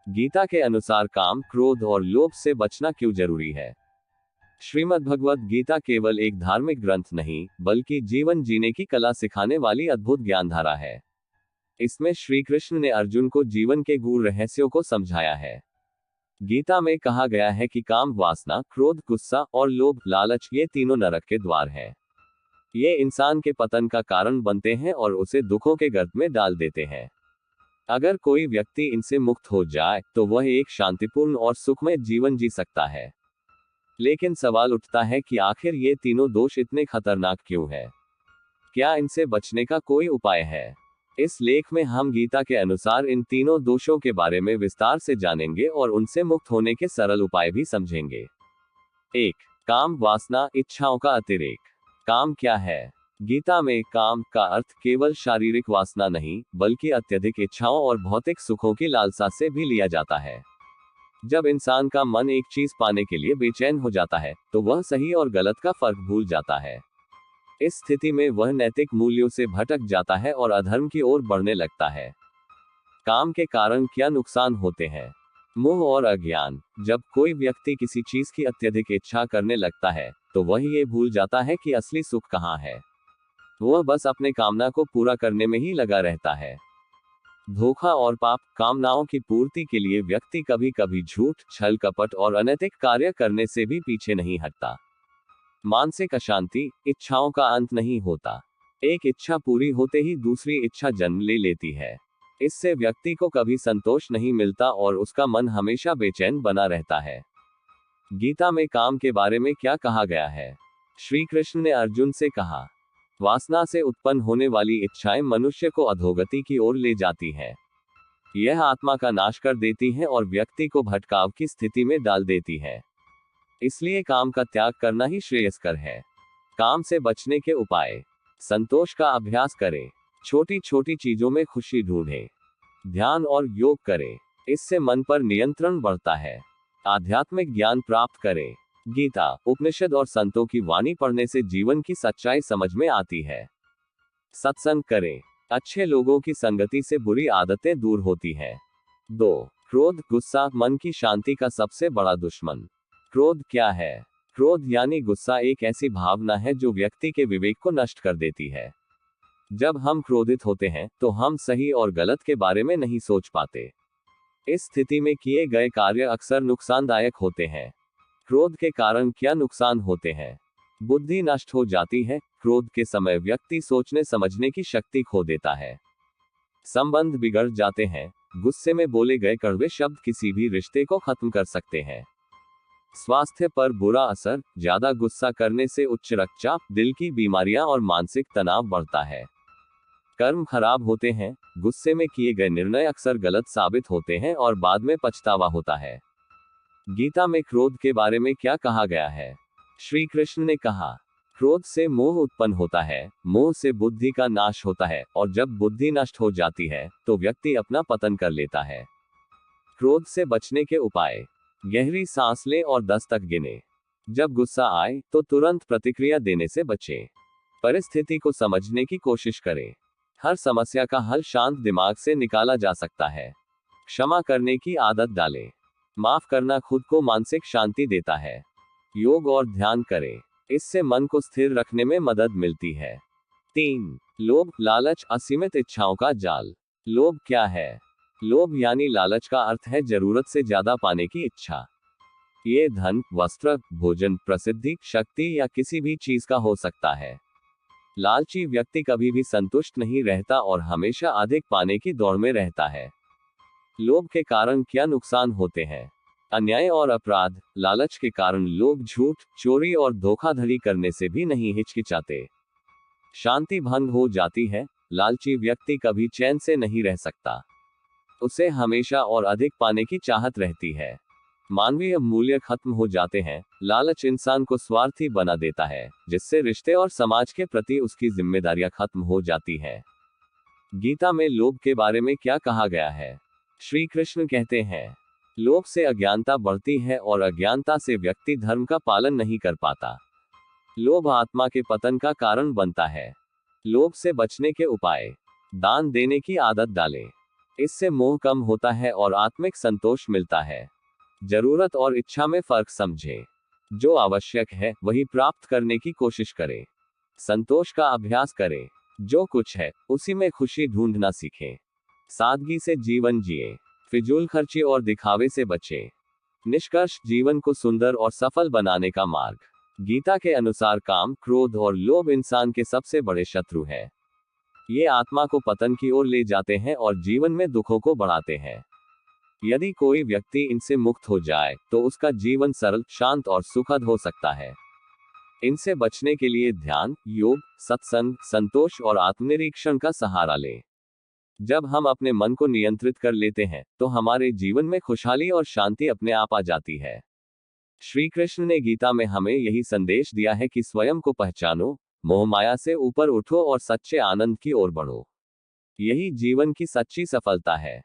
गीता के अनुसार काम, क्रोध और लोभ से बचना क्यों जरूरी है? श्रीमद् भगवद गीता केवल एक धार्मिक ग्रंथ नहीं, बल्कि जीवन जीने की कला सिखाने वाली अद्भुत ज्ञानधारा है। इसमें श्री कृष्ण ने अर्जुन को जीवन के गूढ़ रहस्यों को समझाया है। गीता में कहा गया है कि काम, वासना, क्रोध, गुस्सा और लोभ, लालच, ये तीनों नरक के द्वार हैं। ये इंसान के पतन का कारण बनते हैं और उसे दुखों के गर्त में डाल देते हैं। अगर कोई व्यक्ति इनसे मुक्त हो जाए तो वह एक शांतिपूर्ण और सुखमय जीवन जी सकता है। लेकिन सवाल उठता है कि आखिर ये तीनों दोष इतने खतरनाक क्यों हैं? क्या इनसे बचने का कोई उपाय है? इस लेख में हम गीता के अनुसार इन तीनों दोषों के बारे में विस्तार से जानेंगे और उनसे मुक्त होने के सरल उपाय भी समझेंगे। 1. काम, वासना, इच्छाओं का अतिरेक। काम क्या है? गीता में काम का अर्थ केवल शारीरिक वासना नहीं, बल्कि अत्यधिक इच्छाओं और भौतिक सुखों की लालसा से भी लिया जाता है। जब इंसान का मन एक चीज पाने के लिए बेचैन हो जाता है, तो वह सही और गलत का फर्क भूल जाता है। इस स्थिति में वह नैतिक मूल्यों से भटक जाता है और अधर्म की ओर बढ़ने लगता है। काम के कारण क्या नुकसान होते हैं? मोह और अज्ञान। जब कोई व्यक्ति किसी चीज की अत्यधिक इच्छा करने लगता है, तो वह ये भूल जाता है कि असली सुख कहाँ है। वह बस अपने कामना को पूरा करने में ही लगा रहता है। धोखा और पाप। कामनाओं की पूर्ति के लिए व्यक्ति कभी कभी झूठ, छल कपट और अनैतिक कार्य करने से भी पीछे नहीं हटता। मानसिक अशांति। इच्छाओं का अंत नहीं होता। एक इच्छा पूरी होते ही दूसरी इच्छा जन्म ले लेती है। इससे व्यक्ति को कभी संतोष नहीं मिलता और उसका मन हमेशा बेचैन बना रहता है। गीता में काम के बारे में क्या कहा गया है? श्री कृष्ण ने अर्जुन से कहा, वासना से उत्पन्न होने वाली इच्छाएं मनुष्य को अधोगति की ओर ले जाती हैं। यह आत्मा का नाश कर देती हैं और व्यक्ति को भटकाव की स्थिति में डाल देती है। इसलिए काम का त्याग करना ही श्रेयस्कर है। काम से बचने के उपाय। संतोष का अभ्यास करें। छोटी छोटी चीजों में खुशी ढूंढें। ध्यान और योग करें। इससे मन पर नियंत्रण बढ़ता है। आध्यात्मिक ज्ञान प्राप्त करें। गीता, उपनिषद और संतों की वाणी पढ़ने से जीवन की सच्चाई समझ में आती है। सत्संग करें। अच्छे लोगों की संगति से बुरी आदतें दूर होती हैं। 2. क्रोध, गुस्सा, मन की शांति का सबसे बड़ा दुश्मन। क्रोध क्या है? क्रोध यानी गुस्सा एक ऐसी भावना है जो व्यक्ति के विवेक को नष्ट कर देती है। जब हम क्रोधित होते हैं तो हम सही और गलत के बारे में नहीं सोच पाते। इस स्थिति में किए गए कार्य अक्सर नुकसानदायक होते हैं। क्रोध के कारण क्या नुकसान होते हैं? बुद्धि नष्ट हो जाती है। क्रोध के समय व्यक्ति सोचने समझने की शक्ति खो देता है। संबंध बिगड़ जाते हैं। गुस्से में बोले गए कड़वे शब्द किसी भी रिश्ते को खत्म कर सकते हैं। स्वास्थ्य पर बुरा असर। ज्यादा गुस्सा करने से उच्च रक्तचाप, दिल की बीमारियां और मानसिक तनाव बढ़ता है। कर्म खराब होते हैं। गुस्से में किए गए निर्णय अक्सर गलत साबित होते हैं और बाद में पछतावा होता है। गीता में क्रोध के बारे में क्या कहा गया है? श्री कृष्ण ने कहा, क्रोध से मोह उत्पन्न होता है, मोह से बुद्धि का नाश होता है और जब बुद्धि नष्ट हो जाती है तो व्यक्ति अपना पतन कर लेता है। क्रोध से बचने के उपाय। गहरी सांस लें और 10 तक गिने। जब गुस्सा आए तो तुरंत प्रतिक्रिया देने से बचें। परिस्थिति को समझने की कोशिश करें। हर समस्या का हल शांत दिमाग से निकाला जा सकता है। क्षमा करने की आदत डालें। माफ करना खुद को मानसिक शांति देता है। योग और ध्यान करें। इससे मन को स्थिर रखने में मदद मिलती है। 3. लोभ, लालच, असीमित इच्छाओं का जाल। लोभ क्या है? लोभ यानी लालच का अर्थ है जरूरत से ज्यादा पाने की इच्छा। ये धन, वस्त्र, भोजन, प्रसिद्धि, शक्ति या किसी भी चीज का हो सकता है। लालची व्यक्ति कभी भी संतुष्ट नहीं रहता और हमेशा अधिक पाने की दौड़ में रहता है। लोभ के कारण क्या नुकसान होते हैं? अन्याय और अपराध। लालच के कारण लोग झूठ, चोरी और धोखाधड़ी करने से भी नहीं हिचकिचाते। शांति भंग हो जाती है। लालची व्यक्ति कभी चैन से नहीं रह सकता। उसे हमेशा और अधिक पाने की चाहत रहती है। मानवीय मूल्य खत्म हो जाते हैं। लालच इंसान को स्वार्थी बना देता है, जिससे रिश्ते और समाज के प्रति उसकी जिम्मेदारियां खत्म हो जाती हैं। गीता में लोभ के बारे में क्या कहा गया है? श्री कृष्ण कहते हैं, लोभ से अज्ञानता बढ़ती है और अज्ञानता से व्यक्ति धर्म का पालन नहीं कर पाता। लोभ आत्मा के पतन का कारण बनता है। लोभ से बचने के उपाय। दान देने की आदत डालें। इससे मोह कम होता है और आत्मिक संतोष मिलता है। जरूरत और इच्छा में फर्क समझे। जो आवश्यक है वही प्राप्त करने की कोशिश करें। संतोष का अभ्यास करें। जो कुछ है उसी में खुशी ढूंढना सीखें। सादगी से जीवन जिए। फिजूल खर्ची और दिखावे से बचें। निष्कर्ष, जीवन को सुंदर और सफल बनाने का मार्ग। गीता के अनुसार काम, क्रोध और लोभ इंसान के सबसे बड़े शत्रु हैं। ये आत्मा को पतन की ओर ले जाते हैं और जीवन में दुखों को बढ़ाते हैं। यदि कोई व्यक्ति इनसे मुक्त हो जाए तो उसका जीवन सरल, शांत और सुखद हो सकता है। इनसे बचने के लिए ध्यान, योग, सत्संग, संतोष और आत्मनिरीक्षण का सहारा लें। जब हम अपने मन को नियंत्रित कर लेते हैं तो हमारे जीवन में खुशहाली और शांति अपने आप आ जाती है। श्री कृष्ण ने गीता में हमें यही संदेश दिया है कि स्वयं को पहचानो, मोहमाया से ऊपर उठो और सच्चे आनंद की ओर बढ़ो। यही जीवन की सच्ची सफलता है।